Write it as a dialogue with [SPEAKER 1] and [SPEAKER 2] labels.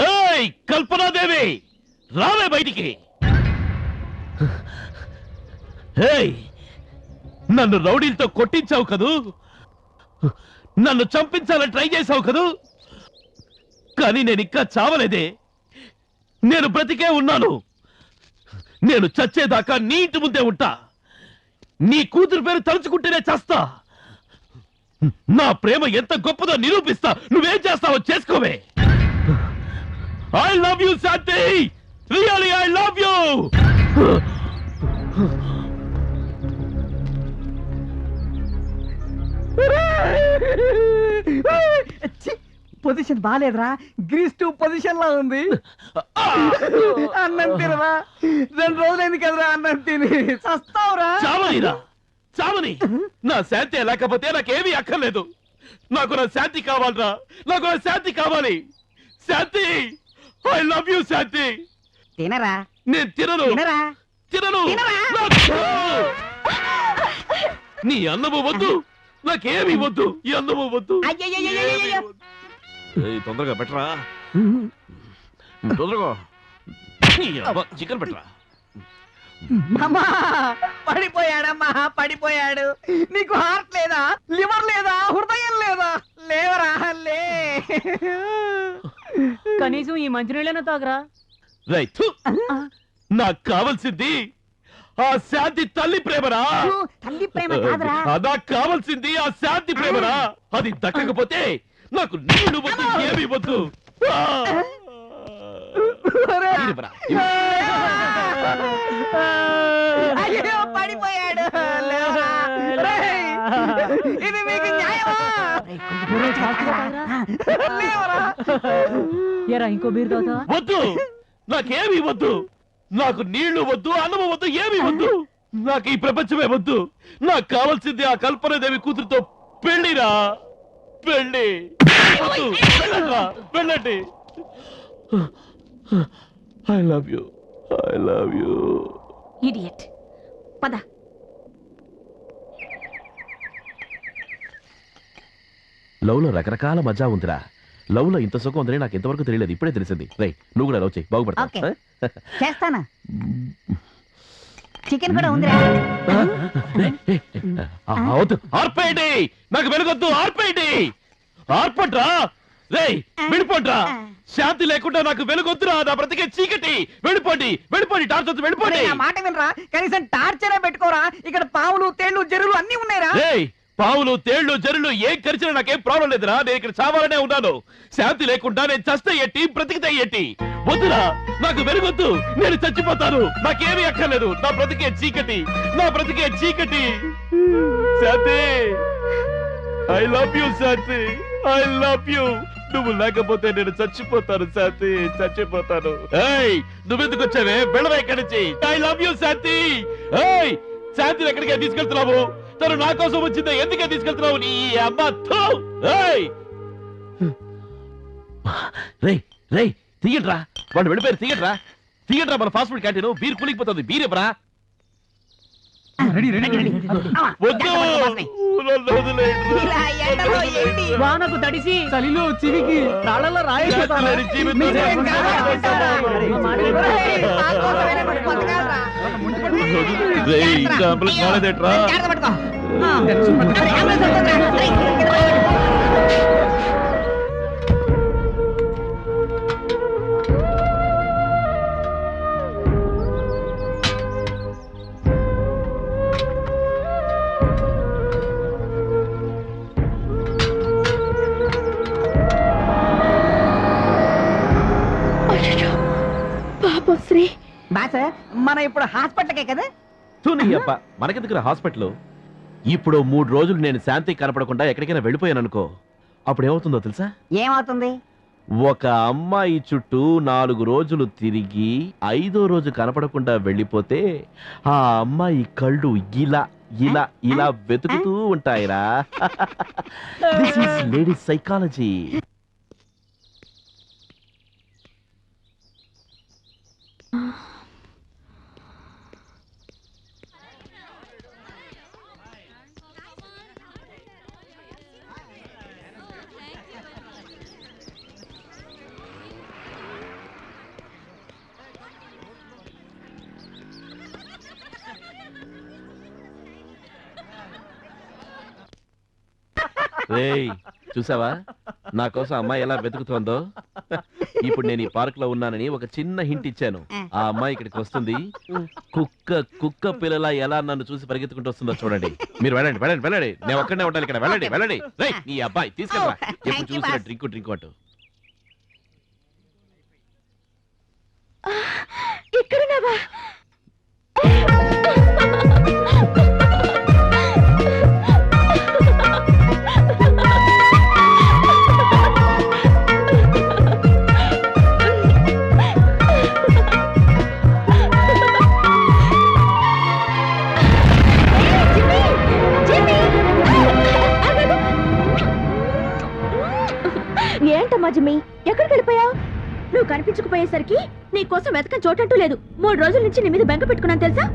[SPEAKER 1] ఏయ్ కల్పనాదేవి, రావే బయటికి. ఏయ్, నన్ను రౌడీలతో కొట్టించావు కదూ, నన్ను చంపించాలని ట్రై చేశావు కదూ, కానీ నేను ఇంకా చావలేదే. నేను బ్రతికే ఉన్నాను. నేను చచ్చేదాకా నీ ఇంటి ముందే ఉంటా. నీ కూతురు పేరు తలుచుకుంటేనే చేస్తా. నా ప్రేమ ఎంత గొప్పదో నిరూపిస్తా. నువ్వేం చేస్తావో చేసుకోవే. I love you Shanti, really I love you.
[SPEAKER 2] Position బాగాలేదురా, గ్రీస్ 2 పొజిషన్ లా ఉంది. అన్నం తినరా, 2 రోజులైంది కదరా అన్నం తిని. చస్తావురా.
[SPEAKER 1] చావనిరా, చావని. నా శాంతి లేకపోతే నాకేమీ అక్కర్లేదు. నాకు నా శాంతి కావాలరా, నాకు నా శాంతి కావాలి. శాంతి, ఐ లవ్ యూ శాంతి.
[SPEAKER 2] తినరా.
[SPEAKER 1] నేను తినను,
[SPEAKER 2] తినరా,
[SPEAKER 1] తినను. నీ అన్నము వద్దు, నాకేమీ వద్దు. ఈ అన్నము వద్దు. తొందరగా పెట్టరా, తొందరగా. చికెన్ పెట్టరా.
[SPEAKER 2] అమ్మా పడిపోయాడమ్మా, పడిపోయాడు. నీకు హార్ట్ లేదా, లివర్ లేదా, హృదయం లేదా? లేవరా, లే.
[SPEAKER 3] కనీసం ఈ మంచినీళ్ళైనా తాగరా.
[SPEAKER 1] రైట్, నాకు కావాల్సింది ఆ శాంతి తల్లి ప్రేమరా.
[SPEAKER 2] తల్లి ప్రేమ కాదురా.
[SPEAKER 1] నాకు కావాల్సింది ఆ శాంతి ప్రేమరా. అది దక్కకపోతే నాకు నీళ్ళు వద్దు, ఏమీ వద్దు.
[SPEAKER 2] అయ్యో పడిపోయాడు. ఇది మీకు న్యాయమా?
[SPEAKER 3] ఎరా ఇంకో బీర్ తాగుతావా?
[SPEAKER 1] వద్దు, నాకేమీ వద్దు. నాకు నీళ్లు వద్దు, అన్నము వద్దు, ఏమీ వద్దు. నాకు ఈ ప్రపంచమే వద్దు. నాకు కావాల్సింది ఆ కల్పనాదేవి కూతురుతో పెళ్లిరా, పెళ్లి. వెళ్ళండి. I love you, I love you.
[SPEAKER 3] Idiot. పద.
[SPEAKER 1] లవ్ లో రకరకాల మజా ఉందిరా. లవ్ లో ఇంత సుఖం ఉందని నాకు ఇంతవరకు తెలియలేదు, ఇప్పుడే తెలిసింది. రై, నువ్వు కూడా లవ్ చేయి, బాగుపడతా.
[SPEAKER 2] చేస్తానా? చికెన్ కూడా ఉందిరా.
[SPEAKER 1] ఆర్పేయండి, నాకు వెలుగొద్దు. ఆర్పేయండి, ఆర్పట్రా. రేయ్ వెళ్ళిపోండ్రా. శాంతి లేకుండా నాకు వెలుగొద్దురా. నా బ్రతికే చీకటి. వెళ్ళిపోండి, వెళ్ళిపోండి. టార్చర్ వెళ్ళిపోండి.
[SPEAKER 2] మాట వినరా, కనీసం టార్చరే పెట్టుకోరా. ఇక్కడ పావులు, తేళ్లు, జరులు అన్ని ఉన్నాయిరా.
[SPEAKER 1] రేయ్, పావులు, తేళ్లు, జరులు ఏం కరిచినా నాకేం ప్రాబ్లం లేదురా. నేను ఇక్కడ చావాలనే ఉన్నాను. శాంతి లేకుండా నేను చస్తే ఎట్టి, బ్రతికితే ఎట్టి. వద్దురా, నాకు వెలుగొద్దు. నేను చచ్చిపోతాను. నాకేమీ అక్కర్లేదు. నా బ్రతికే చీకటి, నా బ్రతికే చీకటి. Shanti, I love you Shanti, I love you. నువ్వు లేకపోతే నేను చచ్చిపోతాను శాంతి, చచ్చిపోతాను. ఏయ్, నువ్వెందుకు వచ్చావే? వెళ్ళవే ఇక్కడి నుంచి. ఐ లవ్ యూ శాంతి. ఏయ్, శాంతిని ఎక్కడికే తీసుకెళ్తున్నావు? తను నా కోసం వచ్చిందా? ఎందుకే తీసుకెళ్తున్నావు? నీ అమ్మ. రేయ్ రేయ్, తీయండిరా. వాళ్ళు వెళ్ళిపోయారు. తీయండిరా, తీయండిరా. మన ఫాస్ట్ ఫుడ్ క్యాంటీన్ బీర్ కూలిపోతుంది. బీర్ ఎప్పురా? వద్దు,
[SPEAKER 3] వానకు తడిసి చలిలో చివికి రాళ్ళలో రాయి.
[SPEAKER 2] బాస్, మనం ఇప్పుడు హాస్పిటల్కే కదా?
[SPEAKER 1] మనకెందుకు హాస్పిటల్? ఇప్పుడు 3 రోజులు నేను శాంతి కనపడకుండా ఎక్కడికైనా వెళ్ళిపోయాను అనుకో, అప్పుడు ఏమవుతుందో తెలుసా?
[SPEAKER 2] ఏమవుతుంది?
[SPEAKER 1] ఒక అమ్మాయి చుట్టూ 4 రోజులు తిరిగి 5వ రోజు కనపడకుండా వెళ్ళిపోతే ఆ అమ్మాయి కళ్ళు ఇలా ఇలా ఇలా వెతుకుతూ ఉంటాయిరా. This is lady psychology. రేయ్ చూసావా నా కోసం అమ్మాయి ఎలా వెతుకుతోందో. ఇప్పుడు నేను ఈ పార్క్ లో ఉన్నానని ఒక చిన్న హింట్ ఇచ్చాను. ఆ అమ్మాయి ఇక్కడికి వస్తుంది. కుక్క పిల్లల ఎలా నన్ను చూసి పరిగెత్తుకుంటూ వస్తుందో చూడండి. మీరు వెళ్ళండి వెళ్ళండి వెళ్ళండి. నేను ఒక్కడే ఉండాలి ఇక్కడ. వెళ్ళండి వెళ్ళండి. రేయ్ నీ అబ్బాయి తీసుకెళ్ళరా. ఎప్పుడు చూసిన డ్రింక్ అంటూ.
[SPEAKER 4] ఇక్కడున్నావా? ఏంటమ్మా జిమ్మి, ఎక్కడికి వెళ్ళిపోయావు? నువ్వు కనిపించకపోయేసరికి నీ కోసం వెతకని చోటంటూ లేదు. 3 రోజుల నుంచి నీ మీద బెంగ పెట్టుకున్నాను తెలుసా?